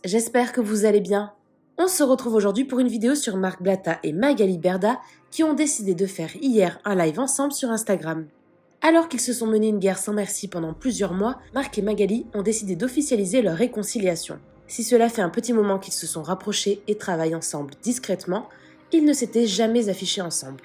j'espère que vous allez bien. On se retrouve aujourd'hui pour une vidéo sur Marc Blatta et Magali Berda qui ont décidé de faire hier un live ensemble sur Instagram. Alors qu'ils se sont menés une guerre sans merci pendant plusieurs mois, Marc et Magali ont décidé d'officialiser leur réconciliation. Si cela fait un petit moment qu'ils se sont rapprochés et travaillent ensemble discrètement, ils ne s'étaient jamais affichés ensemble.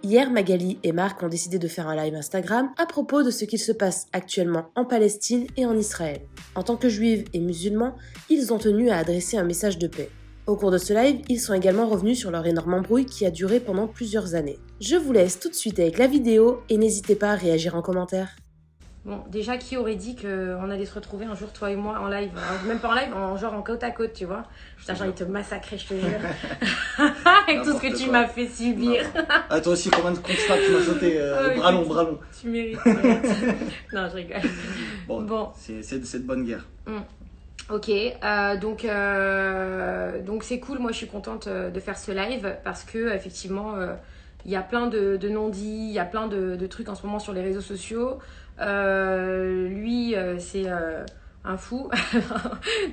Hier, Magali et Marc ont décidé de faire un live Instagram à propos de ce qu'il se passe actuellement en Palestine et en Israël. En tant que juifs et musulmans, ils ont tenu à adresser un message de paix. Au cours de ce live, ils sont également revenus sur leur énorme embrouille qui a duré pendant plusieurs années. Je vous laisse tout de suite avec la vidéo et n'hésitez pas à réagir en commentaire. Bon, déjà, qui aurait dit qu'on allait se retrouver un jour, toi et moi, en live, même pas en live, genre en côte à côte, tu vois. Putain, j'ai envie de te massacrer, je te jure. Avec tout ce que tu m'as fait subir. Ah, toi aussi, combien de constats tu m'as sauté bras long. Tu mérites. Non, je rigole. Bon. C'est de bonne guerre. Ok, donc c'est cool, moi je suis contente de faire ce live parce que effectivement il y a plein de non-dits, il y a plein de trucs en ce moment sur les réseaux sociaux. Lui c'est un fou.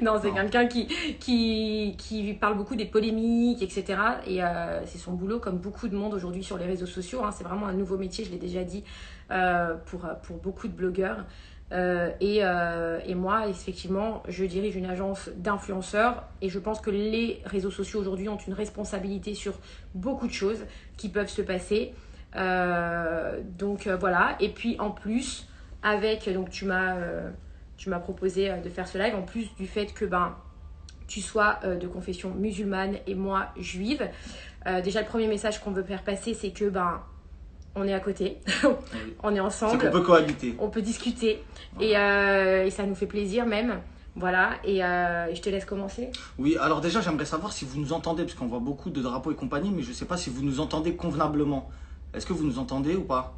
Non, c'est quelqu'un qui parle beaucoup des polémiques, etc. Et c'est son boulot comme beaucoup de monde aujourd'hui sur les réseaux sociaux, hein. C'est vraiment un nouveau métier, je l'ai déjà dit, pour beaucoup de blogueurs. Et moi, effectivement, je dirige une agence d'influenceurs et je pense que les réseaux sociaux aujourd'hui ont une responsabilité sur beaucoup de choses qui peuvent se passer. Voilà. Et puis en plus, donc tu m'as proposé de faire ce live, en plus du fait que tu sois de confession musulmane et moi juive. Déjà, le premier message qu'on veut faire passer, c'est que on est à côté, on est ensemble. C'est qu'on peut cohabiter. On peut discuter. Voilà. Et ça nous fait plaisir même. Voilà, et je te laisse commencer. Oui, alors déjà, j'aimerais savoir si vous nous entendez, parce qu'on voit beaucoup de drapeaux et compagnie, mais je ne sais pas si vous nous entendez convenablement. Est-ce que vous nous entendez ou pas?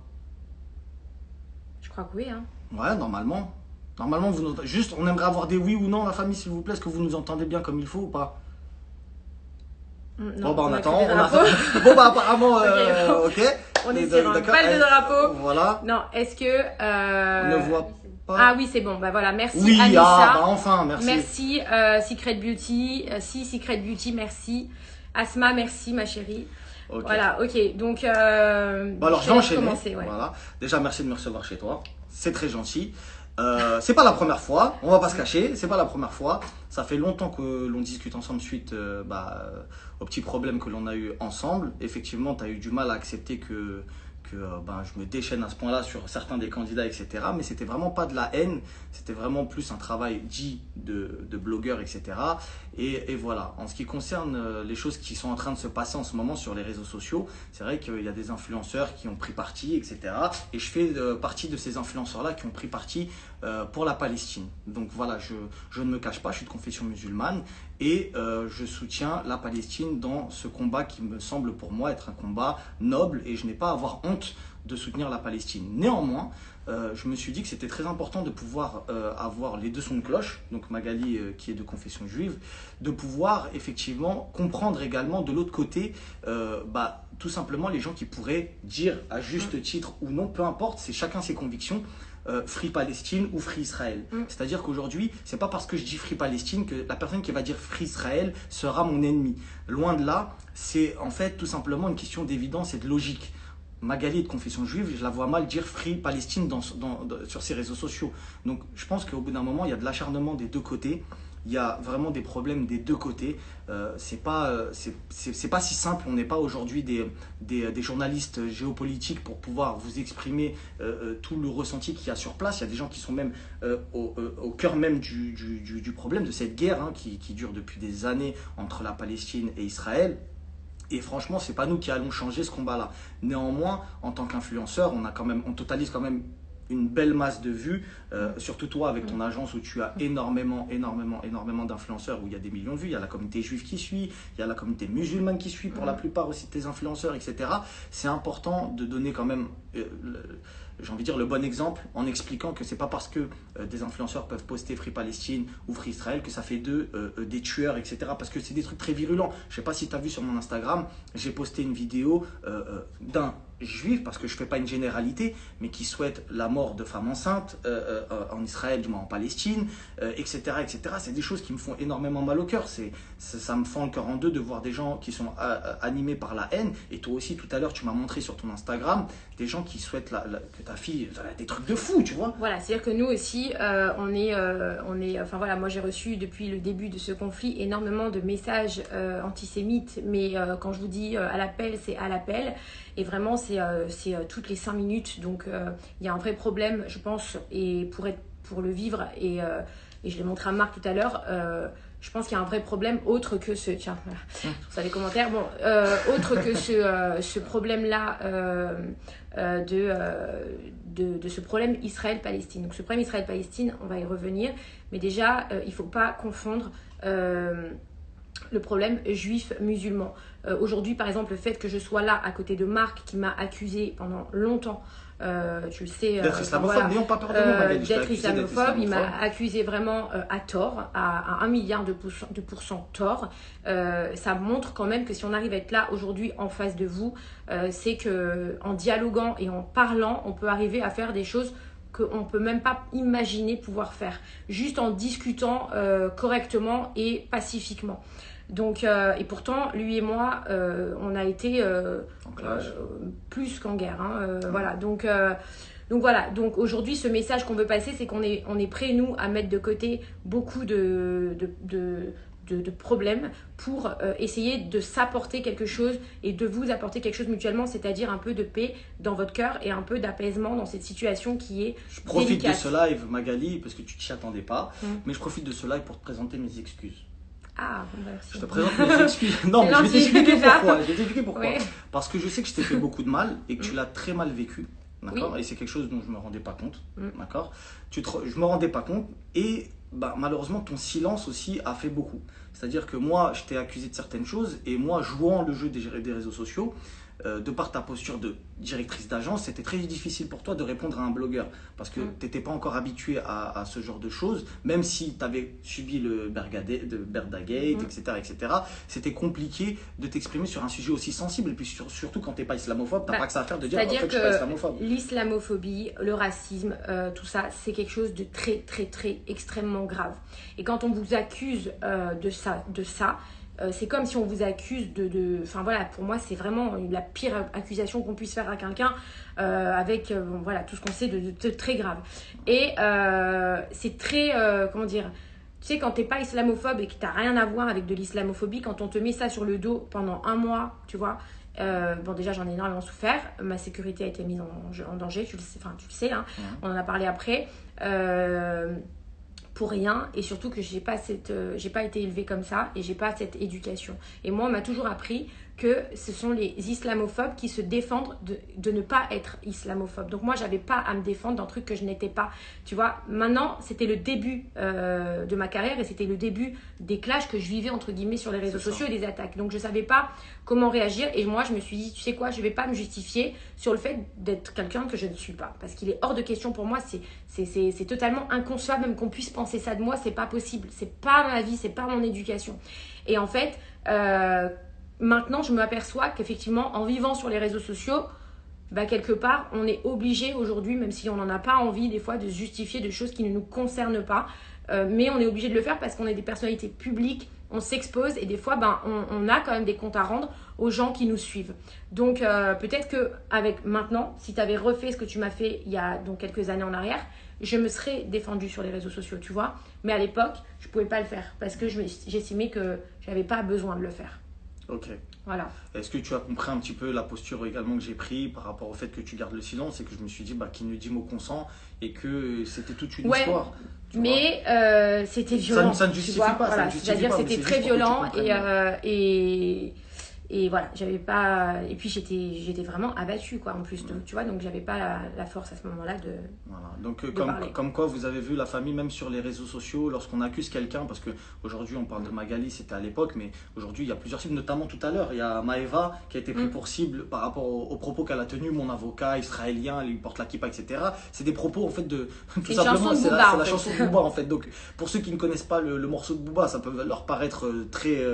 Je crois que oui, hein. Ouais, normalement. Normalement, vous nous... Juste, on aimerait avoir des oui ou non, la famille, s'il vous plaît. Est-ce que vous nous entendez bien comme il faut ou pas? Non, on attend. Apparemment, ok. On est sur un bal de drapeau. Voilà. Non, est-ce que... On ne voit pas. Ah oui, c'est bon. Voilà, merci oui, Anissa. Enfin, merci. Merci Secret Beauty. Secret Beauty, merci. Asma, merci ma chérie. Okay. Voilà, ok. Donc, alors, je vais enchaîner. Commencer, ouais. Voilà. Déjà, merci de me recevoir chez toi. C'est très gentil. C'est pas la première fois, on va pas se cacher, c'est pas la première fois. Ça fait longtemps que l'on discute ensemble suite aux petits problèmes que l'on a eu ensemble. Effectivement, tu as eu du mal à accepter que je me déchaîne à ce point-là sur certains des candidats, etc. Mais c'était vraiment pas de la haine, c'était vraiment plus un travail dit de blogueur, etc. Et voilà, en ce qui concerne les choses qui sont en train de se passer en ce moment sur les réseaux sociaux, c'est vrai qu'il y a des influenceurs qui ont pris parti, etc. Et je fais partie de ces influenceurs-là qui ont pris parti pour la Palestine. Donc voilà, je ne me cache pas, je suis de confession musulmane et je soutiens la Palestine dans ce combat qui me semble pour moi être un combat noble et je n'ai pas à avoir honte de soutenir la Palestine. Néanmoins, je me suis dit que c'était très important de pouvoir avoir les deux sons de cloche, donc Magali qui est de confession juive, de pouvoir effectivement comprendre également de l'autre côté tout simplement les gens qui pourraient dire à juste titre ou non, peu importe, c'est chacun ses convictions, Free Palestine ou Free Israël. C'est-à-dire qu'aujourd'hui, c'est pas parce que je dis Free Palestine que la personne qui va dire Free Israël sera mon ennemi. Loin de là, c'est en fait tout simplement une question d'évidence et de logique. Magali est de confession juive, je la vois mal dire Free Palestine sur ses réseaux sociaux. Donc je pense qu'au bout d'un moment, il y a de l'acharnement des deux côtés. Il y a vraiment des problèmes des deux côtés. C'est pas si simple. On n'est pas aujourd'hui des journalistes géopolitiques pour pouvoir vous exprimer tout le ressenti qu'il y a sur place. Il y a des gens qui sont même au cœur même du problème de cette guerre qui dure depuis des années entre la Palestine et Israël. Et franchement, c'est pas nous qui allons changer ce combat-là. Néanmoins, en tant qu'influenceur, on totalise quand même une belle masse de vues, surtout toi avec ton agence où tu as énormément d'influenceurs, où il y a des millions de vues, il y a la communauté juive qui suit, il y a la communauté musulmane qui suit pour la plupart aussi de tes influenceurs, etc. C'est important de donner quand même j'ai envie de dire, le bon exemple en expliquant que c'est pas parce que des influenceurs peuvent poster Free Palestine ou Free Israël que ça fait d'eux des tueurs, etc. Parce que c'est des trucs très virulents. Je sais pas si tu as vu sur mon Instagram, j'ai posté une vidéo d'un juif, parce que je fais pas une généralité, mais qui souhaite la mort de femmes enceintes en Israël, du moins en Palestine, etc., etc. C'est des choses qui me font énormément mal au cœur. Ça me fend le cœur en deux de voir des gens qui sont animés par la haine. Et toi aussi, tout à l'heure, tu m'as montré sur ton Instagram des gens qui souhaitent que ta fille, des trucs de fou, tu vois. Voilà, c'est-à-dire que nous aussi, enfin voilà, moi j'ai reçu depuis le début de ce conflit énormément de messages antisémites, mais quand je vous dis à l'appel, c'est à l'appel, et vraiment c'est toutes les 5 minutes, donc il y a un vrai problème, je pense, et pour le vivre, et je l'ai montré à Marc tout à l'heure, je pense qu'il y a un vrai problème autre que ce... Tiens, voilà, sur ça les commentaires. Bon, autre que ce problème-là de ce problème Israël-Palestine. Donc ce problème Israël-Palestine, on va y revenir. Mais déjà, il ne faut pas confondre le problème juif-musulman. Aujourd'hui, par exemple, le fait que je sois là à côté de Marc, qui m'a accusé pendant longtemps, tu le sais, d'être islamophobe, n'ayons pas peur de moi, Magali, d'être islamophobe, il m'a accusé vraiment à tort, à 1 milliard de pourcents tort. Ça montre quand même que si on arrive à être là aujourd'hui en face de vous, c'est que en dialoguant et en parlant, on peut arriver à faire des choses qu'on ne peut même pas imaginer pouvoir faire, juste en discutant correctement et pacifiquement. Donc, et pourtant, lui et moi, on a été plus qu'en guerre. Hein, voilà. Donc voilà. Donc aujourd'hui, ce message qu'on veut passer, c'est qu'on est prêt, nous, à mettre de côté beaucoup de problèmes pour essayer de s'apporter quelque chose et de vous apporter quelque chose mutuellement, c'est-à-dire un peu de paix dans votre cœur et un peu d'apaisement dans cette situation qui est Je profite délicate. de ce live, Magali, parce que tu t'y attendais pas, mais je profite de ce live pour te présenter mes excuses. Ah, merci. Je te présente mes excuses. Non, mais je vais t'expliquer pourquoi. Oui. Parce que je sais que je t'ai fait beaucoup de mal et que tu l'as très mal vécu. D'accord. Et c'est quelque chose dont je ne me rendais pas compte. D'accord. Je me rendais pas compte et malheureusement ton silence aussi a fait beaucoup. C'est-à-dire que moi, je t'ai accusé de certaines choses et moi, jouant le jeu des réseaux sociaux, de par ta posture de directrice d'agence, c'était très difficile pour toi de répondre à un blogueur parce que tu n'étais pas encore habitué à ce genre de choses, même si tu avais subi le Berdagate, etc. C'était compliqué de t'exprimer sur un sujet aussi sensible et puis surtout quand tu n'es pas islamophobe, tu n'as pas que ça à faire de dire en fait je suis pas islamophobe. L'islamophobie, le racisme, tout ça, c'est quelque chose de très, très, très extrêmement grave. Et quand on vous accuse de ça, c'est comme si on vous accuse enfin voilà, pour moi c'est vraiment la pire accusation qu'on puisse faire à quelqu'un avec voilà, tout ce qu'on sait de très grave. Et c'est très, comment dire, tu sais, quand t'es pas islamophobe et que t'as rien à voir avec de l'islamophobie, quand on te met ça sur le dos pendant 1 mois, tu vois, bon déjà j'en ai énormément souffert, ma sécurité a été mise en danger, tu le sais, hein, on en a parlé après. Pour rien, et surtout que j'ai pas été élevée comme ça et j'ai pas cette éducation. Et moi, on m'a toujours appris que ce sont les islamophobes qui se défendent de ne pas être islamophobes. Donc moi, j'avais pas à me défendre d'un truc que je n'étais pas. Tu vois, maintenant, c'était le début de ma carrière et c'était le début des clashs que je vivais entre guillemets sur les réseaux sociaux et des attaques. Donc je savais pas comment réagir et moi, je me suis dit, tu sais quoi, je vais pas me justifier sur le fait d'être quelqu'un que je ne suis pas. Parce qu'il est hors de question pour moi, c'est totalement inconcevable même qu'on puisse penser ça de moi, c'est pas possible. C'est pas ma vie, c'est pas mon éducation. Et en fait, maintenant, je m'aperçois qu'effectivement, en vivant sur les réseaux sociaux, quelque part, on est obligé aujourd'hui, même si on n'en a pas envie des fois, de se justifier de choses qui ne nous concernent pas. Mais on est obligé de le faire parce qu'on est des personnalités publiques, on s'expose et des fois, on a quand même des comptes à rendre aux gens qui nous suivent. Donc, peut-être qu'avec maintenant, si tu avais refait ce que tu m'as fait il y a donc quelques années en arrière, je me serais défendue sur les réseaux sociaux, tu vois. Mais à l'époque, je ne pouvais pas le faire parce que j'estimais que je n'avais pas besoin de le faire. Ok. Voilà. Est-ce que tu as compris un petit peu la posture également que j'ai prise par rapport au fait que tu gardes le silence et que je me suis dit qu'il ne dit mot consent et que c'était toute une histoire. Mais c'était violent. Ça ne justifie pas. Voilà. C'est-à-dire que c'était très violent Et voilà, j'avais pas. Et puis j'étais vraiment abattue, quoi, en plus. Donc, tu vois, donc j'avais pas la force à ce moment-là de. Voilà. Donc, de parler. comme quoi, vous avez vu la famille, même sur les réseaux sociaux, lorsqu'on accuse quelqu'un, parce qu'aujourd'hui, on parle de Magali, c'était à l'époque, mais aujourd'hui, il y a plusieurs cibles, notamment tout à l'heure. Il y a Maëva qui a été pris pour cible par rapport aux propos qu'elle a tenus. Mon avocat israélien, il porte la kippa, etc. C'est des propos, en fait, de. Tout simplement, c'est la chanson de Booba, en fait. Donc, pour ceux qui ne connaissent pas le morceau de Booba, ça peut leur paraître très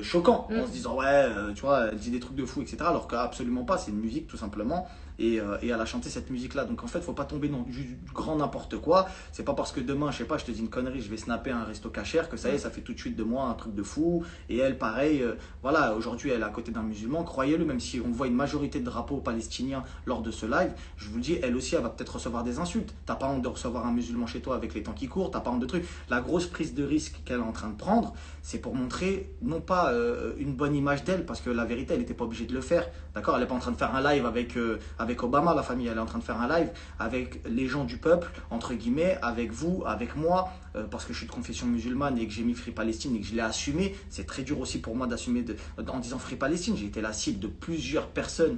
choquant, en se disant, ouais, tu vois, elle dit des trucs de fou, etc. Alors qu'absolument pas, c'est une musique, tout simplement. Et elle a chanté cette musique-là. Donc en fait, faut pas tomber dans du grand n'importe quoi. C'est pas parce que demain, je sais pas, je te dis une connerie, je vais snapper un resto cachère que ça y est, ça fait tout de suite de moi un truc de fou. Et elle, pareil, voilà, aujourd'hui, elle est à côté d'un musulman. Croyez-le, même si on voit une majorité de drapeaux palestiniens lors de ce live, je vous le dis, elle aussi, elle va peut-être recevoir des insultes. T'as pas honte de recevoir un musulman chez toi avec les temps qui courent, t'as pas honte de trucs. La grosse prise de risque qu'elle est en train de prendre, c'est pour montrer non pas une bonne image d'elle, parce que la vérité, elle n'était pas obligée de le faire. D'accord, elle n'est pas en train de faire un live avec Obama, la famille, elle est en train de faire un live avec les gens du peuple, entre guillemets, avec vous, avec moi, parce que je suis de confession musulmane et que j'ai mis Free Palestine et que je l'ai assumé. C'est très dur aussi pour moi d'assumer en disant Free Palestine. J'ai été la cible de plusieurs personnes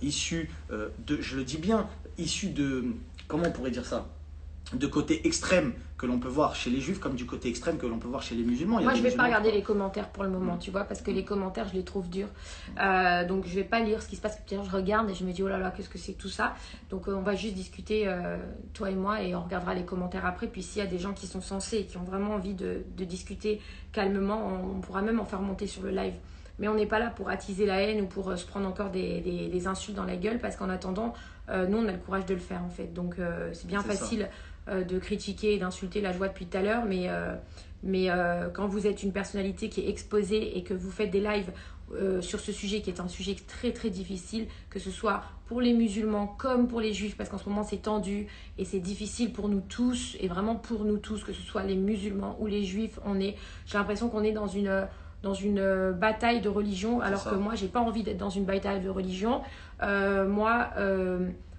issues je le dis bien, issues de, comment on pourrait dire ça, de côté extrême que l'on peut voir chez les juifs comme du côté extrême que l'on peut voir chez les musulmans. Moi, je vais pas regarder les commentaires pour le moment, tu vois, parce que les commentaires, je les trouve durs. Donc, je vais pas lire ce qui se passe. Je regarde et je me dis, oh là là, qu'est-ce que c'est que tout ça. Donc, on va juste discuter, toi et moi, et on regardera les commentaires après. Puis, s'il y a des gens qui sont sensés et qui ont vraiment envie de discuter calmement, on pourra même en faire monter sur le live. Mais on n'est pas là pour attiser la haine ou pour se prendre encore des insultes dans la gueule, parce qu'en attendant, nous, on a le courage de le faire, en fait. Donc, c'est bien facile de critiquer et d'insulter, la joie depuis tout à l'heure, mais quand vous êtes une personnalité qui est exposée et que vous faites des lives sur ce sujet qui est un sujet très très difficile, que ce soit pour les musulmans comme pour les juifs, parce qu'en ce moment c'est tendu et c'est difficile pour nous tous, et vraiment pour nous tous, que ce soit les musulmans ou les juifs, j'ai l'impression qu'on est dans une bataille de religion, alors que moi j'ai pas envie d'être dans une bataille de religion.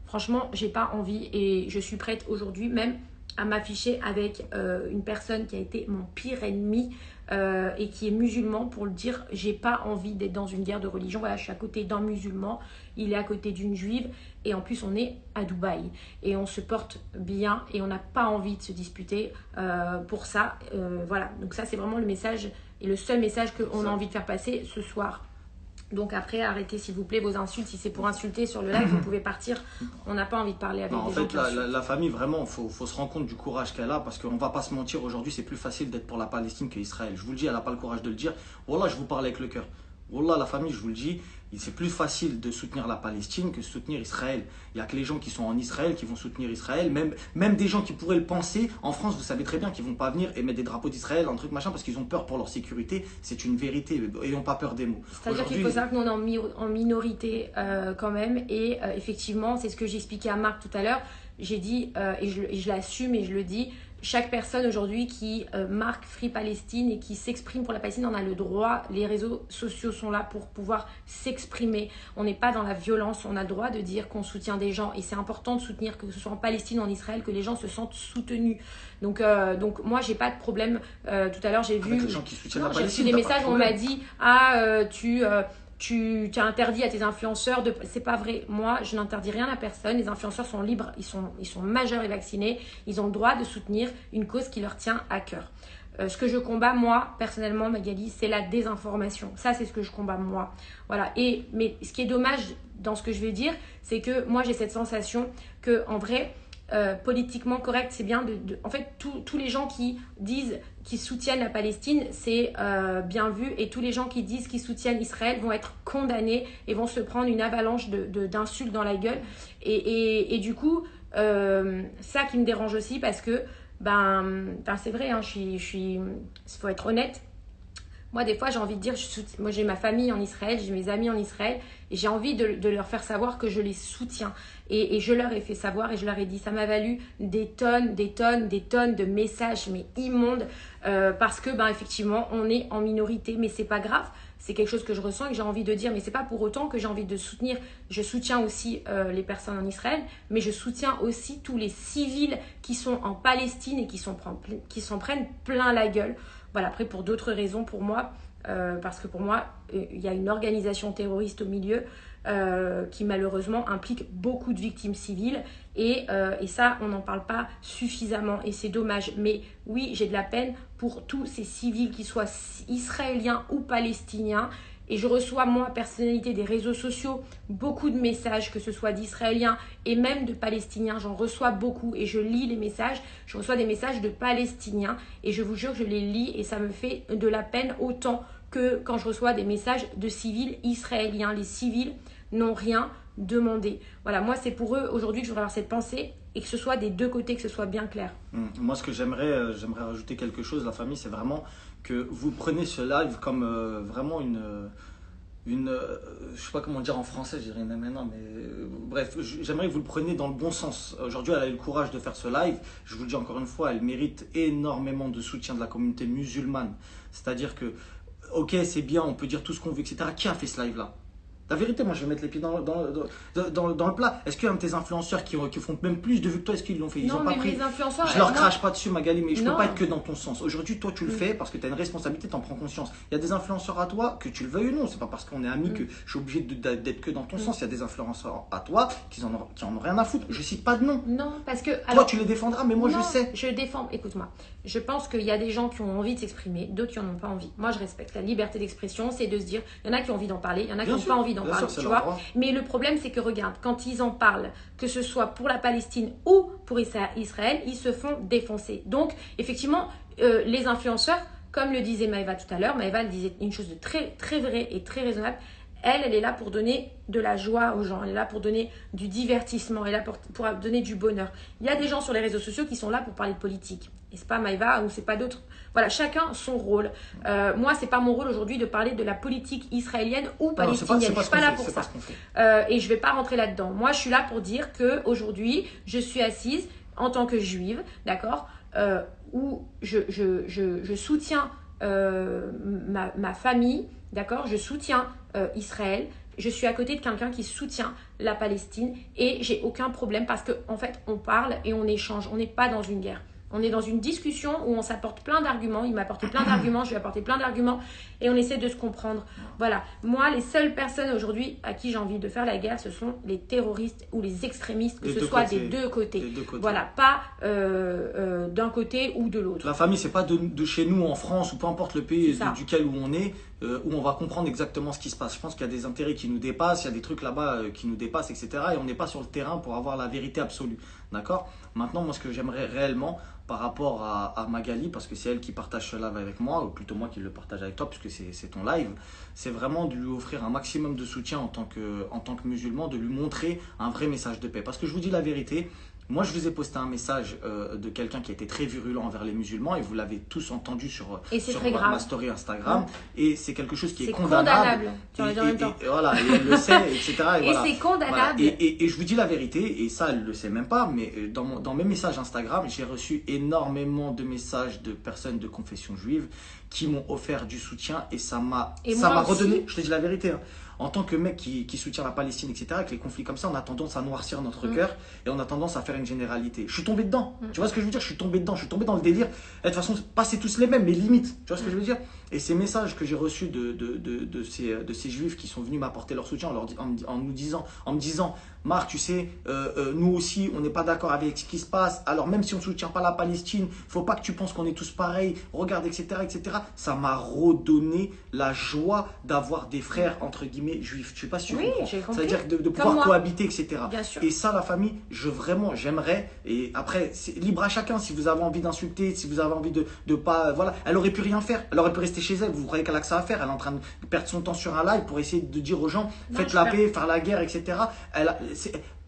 Franchement, j'ai pas envie, et je suis prête aujourd'hui même à m'afficher avec une personne qui a été mon pire ennemi et qui est musulman, pour le dire. J'ai pas envie d'être dans une guerre de religion. Voilà, je suis à côté d'un musulman, il est à côté d'une juive, et en plus on est à Dubaï et on se porte bien et on n'a pas envie de se disputer pour ça. Voilà, donc ça c'est vraiment le message et le seul message qu'on a envie de faire passer ce soir. Donc après, arrêtez s'il vous plaît vos insultes. Si c'est pour insulter sur le live, vous pouvez partir. On n'a pas envie de parler avec des gens qui insultent. La famille, vraiment, faut se rendre compte du courage qu'elle a, parce qu'on ne va pas se mentir, aujourd'hui c'est plus facile d'être pour la Palestine qu'Israël. Je vous le dis, elle n'a pas le courage de le dire. Wallah, je vous parle avec le cœur. Wallah, la famille, je vous le dis, c'est plus facile de soutenir la Palestine que de soutenir Israël. Il n'y a que les gens qui sont en Israël qui vont soutenir Israël. Même des gens qui pourraient le penser, en France, vous savez très bien qu'ils ne vont pas venir et mettre des drapeaux d'Israël, un truc machin, parce qu'ils ont peur pour leur sécurité. C'est une vérité. Ayons pas peur des mots. C'est-à-dire qu'il faut savoir que nous, on est en minorité quand même. Et effectivement, c'est ce que j'expliquais à Marc tout à l'heure. J'ai dit, et je l'assume et je le dis, chaque personne aujourd'hui qui marque Free Palestine et qui s'exprime pour la Palestine en a le droit. Les réseaux sociaux sont là pour pouvoir s'exprimer. On n'est pas dans la violence, on a le droit de dire qu'on soutient des gens. Et c'est important de soutenir, que ce soit en Palestine ou en Israël, que les gens se sentent soutenus. Donc moi, j'ai pas de problème. Tout à l'heure, j'ai vu les gens qui soutiennent la Palestine, des messages où on m'a dit « Ah, tu as interdit à tes influenceurs de... » C'est pas vrai. Moi, je n'interdis rien à personne. Les influenceurs sont libres, ils sont majeurs et vaccinés. Ils ont le droit de soutenir une cause qui leur tient à cœur. Ce que je combats, moi, personnellement, Magali, c'est la désinformation. Ça, c'est ce que je combats, moi. Voilà. Mais ce qui est dommage dans ce que je vais dire, c'est que moi, j'ai cette sensation que, en vrai, politiquement correct, c'est bien en fait, tous les gens qui disent qu'ils soutiennent la Palestine, c'est bien vu, et tous les gens qui disent qu'ils soutiennent Israël vont être condamnés et vont se prendre une avalanche d'insultes dans la gueule, et du coup ça qui me dérange aussi, parce que c'est vrai, hein, faut être honnête. Moi, des fois, j'ai envie de dire, moi j'ai ma famille en Israël, j'ai mes amis en Israël, et j'ai envie de leur faire savoir que je les soutiens. Et je leur ai fait savoir, et je leur ai dit, ça m'a valu des tonnes de messages, mais immondes, parce que, effectivement, on est en minorité, mais c'est pas grave. C'est quelque chose que je ressens et que j'ai envie de dire, mais c'est pas pour autant que j'ai envie de soutenir. Je soutiens aussi les personnes en Israël, mais je soutiens aussi tous les civils qui sont en Palestine et qui s'en prennent plein la gueule. Voilà, après, pour d'autres raisons, pour moi, parce que pour moi, il y a une organisation terroriste au milieu qui malheureusement implique beaucoup de victimes civiles et ça, on n'en parle pas suffisamment et c'est dommage. Mais oui, j'ai de la peine pour tous ces civils, qu'ils soient israéliens ou palestiniens. Et je reçois, moi, personnalité des réseaux sociaux, beaucoup de messages, que ce soit d'Israéliens et même de Palestiniens. J'en reçois beaucoup et je lis les messages. Je reçois des messages de Palestiniens et je vous jure que je les lis et ça me fait de la peine autant que quand je reçois des messages de civils israéliens. Les civils n'ont rien demandé. Voilà, moi, c'est pour eux aujourd'hui que je voudrais avoir cette pensée et que ce soit des deux côtés, que ce soit bien clair. Moi, ce que j'aimerais rajouter quelque chose, la famille, c'est vraiment que vous prenez ce live comme vraiment je sais pas comment dire en français, je dirais maintenant, mais bref, j'aimerais que vous le preniez dans le bon sens. Aujourd'hui, elle a eu le courage de faire ce live. Je vous le dis encore une fois, elle mérite énormément de soutien de la communauté musulmane. C'est-à-dire que, ok, c'est bien, on peut dire tout ce qu'on veut, etc. Qui a fait ce live-là? La vérité, moi je vais mettre les pieds dans le plat. Est-ce qu'il y a un de tes influenceurs qui font même plus de vues que toi? Est-ce qu'ils l'ont fait? Ils ont pas pris. Les influenceurs, Je leur crache pas dessus, Magali, mais je non. peux pas être que dans ton sens. Aujourd'hui, toi tu le fais parce que tu as une responsabilité, tu en prends conscience. Il y a des influenceurs à toi, que tu le veuilles ou non. C'est pas parce qu'on est amis que je suis obligé d'être que dans ton sens. Il y a des influenceurs à toi qui en ont rien à foutre. Je cite pas de nom. Non, parce que. Toi tu les défendras, mais moi non, je sais. Je défends, écoute-moi. Je pense qu'il y a des gens qui ont envie de s'exprimer, d'autres qui n'en ont pas envie. Moi je respecte la liberté d'expression, c'est de se dire, il y en a qui ont envie d'en parler, il y en a qui n'ont pas envie d'en parler, tu vois. Mais le problème, c'est que regarde, quand ils en parlent, que ce soit pour la Palestine ou pour Israël, ils se font défoncer. Donc, effectivement, les influenceurs, comme le disait Maëva tout à l'heure, Maëva elle disait une chose de très, très vraie et très raisonnable. Elle est là pour donner de la joie aux gens. Elle est là pour donner du divertissement. Elle est là pour donner du bonheur. Il y a des gens sur les réseaux sociaux qui sont là pour parler de politique. Et c'est pas Maëva ou c'est pas d'autres. Voilà, chacun son rôle. Moi, c'est pas mon rôle aujourd'hui de parler de la politique israélienne ou palestinienne. Je suis pas là pour ça. Et je vais pas rentrer là-dedans. Moi, je suis là pour dire que aujourd'hui, je suis assise en tant que juive, d'accord, où je soutiens ma famille. D'accord, je soutiens Israël, je suis à côté de quelqu'un qui soutient la Palestine et j'ai aucun problème parce qu'en fait on parle et on échange, on n'est pas dans une guerre. On est dans une discussion où on s'apporte plein d'arguments, il m'apporte plein d'arguments, je lui apporte plein d'arguments et on essaie de se comprendre. Voilà, moi les seules personnes aujourd'hui à qui j'ai envie de faire la guerre, ce sont les terroristes ou les extrémistes, que ce soit des deux côtés. Voilà, pas d'un côté ou de l'autre. La famille, c'est pas de chez nous en France ou peu importe le pays duquel où on est, où on va comprendre exactement ce qui se passe. Je pense qu'il y a des intérêts qui nous dépassent, il y a des trucs là-bas qui nous dépassent, etc. Et on n'est pas sur le terrain pour avoir la vérité absolue. D'accord? Maintenant, moi, ce que j'aimerais réellement par rapport à Magali, parce que c'est elle qui partage ce live avec moi, ou plutôt moi qui le partage avec toi, puisque c'est ton live, c'est vraiment de lui offrir un maximum de soutien en tant que musulman, de lui montrer un vrai message de paix. Parce que je vous dis la vérité, moi je vous ai posté un message de quelqu'un qui était très virulent envers les musulmans et vous l'avez tous entendu sur ma story Instagram. Et c'est quelque chose qui est condamnable. Tu en même temps. Et voilà, et elle le sait, etc. Et voilà. C'est condamnable. Voilà. Et je vous dis la vérité, et ça elle le sait même pas, mais dans mes messages Instagram, j'ai reçu énormément de messages de personnes de confession juive qui m'ont offert du soutien et ça m'a redonné, je te dis la vérité, hein. En tant que mec qui soutient la Palestine, etc., avec les conflits comme ça, on a tendance à noircir notre cœur et on a tendance à faire une généralité. Je suis tombé dedans. Tu vois ce que je veux dire? Je suis tombé dedans. Je suis tombé dans le délire. Et de toute façon, pas c'est tous les mêmes, mais limite. Tu vois ce que je veux dire? Et ces messages que j'ai reçus de ces juifs qui sont venus m'apporter leur soutien en me disant, Marc, tu sais, nous aussi, on n'est pas d'accord avec ce qui se passe. Alors même si on ne soutient pas la Palestine, il ne faut pas que tu penses qu'on est tous pareils. Regarde, etc., etc. Ça m'a redonné la joie d'avoir des frères, entre guillemets, juifs. Je ne sais pas si tu comprends. C'est-à-dire de pouvoir cohabiter, etc. Et ça, la famille, j'aimerais. Et après, c'est libre à chacun. Si vous avez envie d'insulter, si vous avez envie de pas... Voilà, elle aurait pu rien faire. Elle aurait pu rester chez elle. Vous croyez qu'elle a que ça à faire? Elle est en train de perdre son temps sur un live pour essayer de dire aux gens, faites la paix, faire la guerre, etc.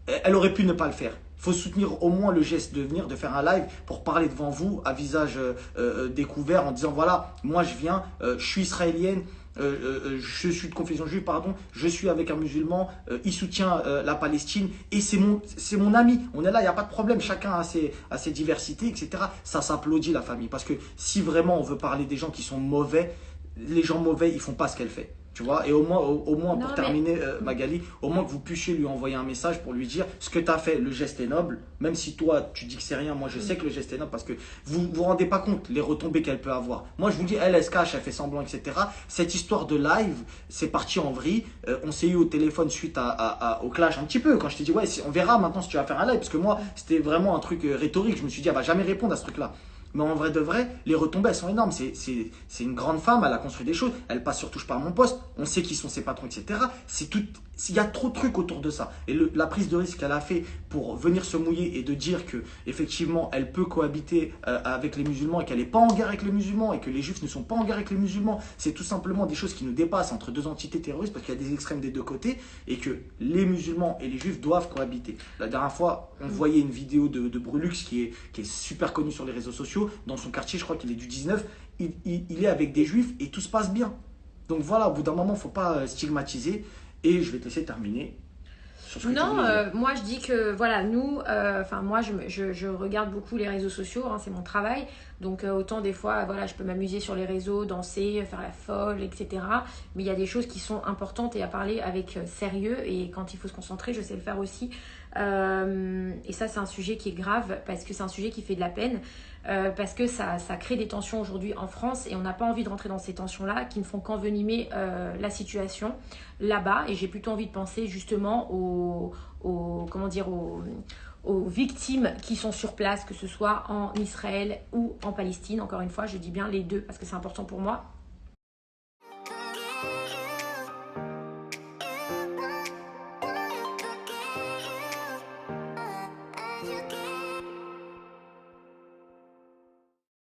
Elle aurait pu ne pas le faire. Il faut soutenir au moins le geste de venir, de faire un live pour parler devant vous à visage découvert en disant voilà, moi je viens, je suis israélienne, je suis de confession juive, pardon, je suis avec un musulman, il soutient la Palestine et c'est mon ami. On est là, il n'y a pas de problème, chacun a ses diversités, etc. Ça s'applaudit la famille parce que si vraiment on veut parler des gens qui sont mauvais, les gens mauvais, ils font pas ce qu'elle fait. Tu vois, et au moins Non, pour mais- terminer, Magali, au moins que vous puissiez lui envoyer un message pour lui dire ce que tu as fait, le geste est noble, même si toi tu dis que c'est rien, moi je sais que le geste est noble parce que vous vous rendez pas compte les retombées qu'elle peut avoir. Moi je vous dis, elle se cache, elle fait semblant, etc. Cette histoire de live, c'est parti en vrille. On s'est eu au téléphone suite au clash un petit peu, quand je t'ai dit, ouais, on verra maintenant si tu vas faire un live, parce que moi c'était vraiment un truc rhétorique, je me suis dit, elle va jamais répondre à ce truc-là. Mais en vrai de vrai, les retombées, elles sont énormes. C'est une grande femme, elle a construit des choses, elle passe sur Touche par mon poste, on sait qui sont ses patrons, etc. C'est tout, il y a trop de trucs autour de ça. Et la prise de risque qu'elle a fait pour venir se mouiller et de dire que effectivement elle peut cohabiter avec les musulmans et qu'elle n'est pas en guerre avec les musulmans et que les juifs ne sont pas en guerre avec les musulmans, c'est tout simplement des choses qui nous dépassent entre deux entités terroristes parce qu'il y a des extrêmes des deux côtés et que les musulmans et les juifs doivent cohabiter. La dernière fois, on voyait une vidéo de Brulux qui est super connu sur les réseaux sociaux. Dans son quartier, je crois qu'il est du 19, il est avec des juifs et tout se passe bien. Donc voilà, au bout d'un moment, il ne faut pas stigmatiser. Et je vais te laisser terminer sur ce que tu Non, voulais dire. moi je dis que voilà, nous, enfin moi je regarde beaucoup les réseaux sociaux, hein, c'est mon travail. Donc autant des fois, voilà, je peux m'amuser sur les réseaux, danser, faire la folle, etc. Mais il y a des choses qui sont importantes et à parler avec sérieux. Et quand il faut se concentrer, je sais le faire aussi. Et ça, c'est un sujet qui est grave parce que c'est un sujet qui fait de la peine. Parce que ça crée des tensions aujourd'hui en France et on n'a pas envie de rentrer dans ces tensions-là qui ne font qu'envenimer la situation là-bas. Et j'ai plutôt envie de penser justement comment dire, aux victimes qui sont sur place, que ce soit en Israël ou en Palestine. Encore une fois, je dis bien les deux parce que c'est important pour moi. You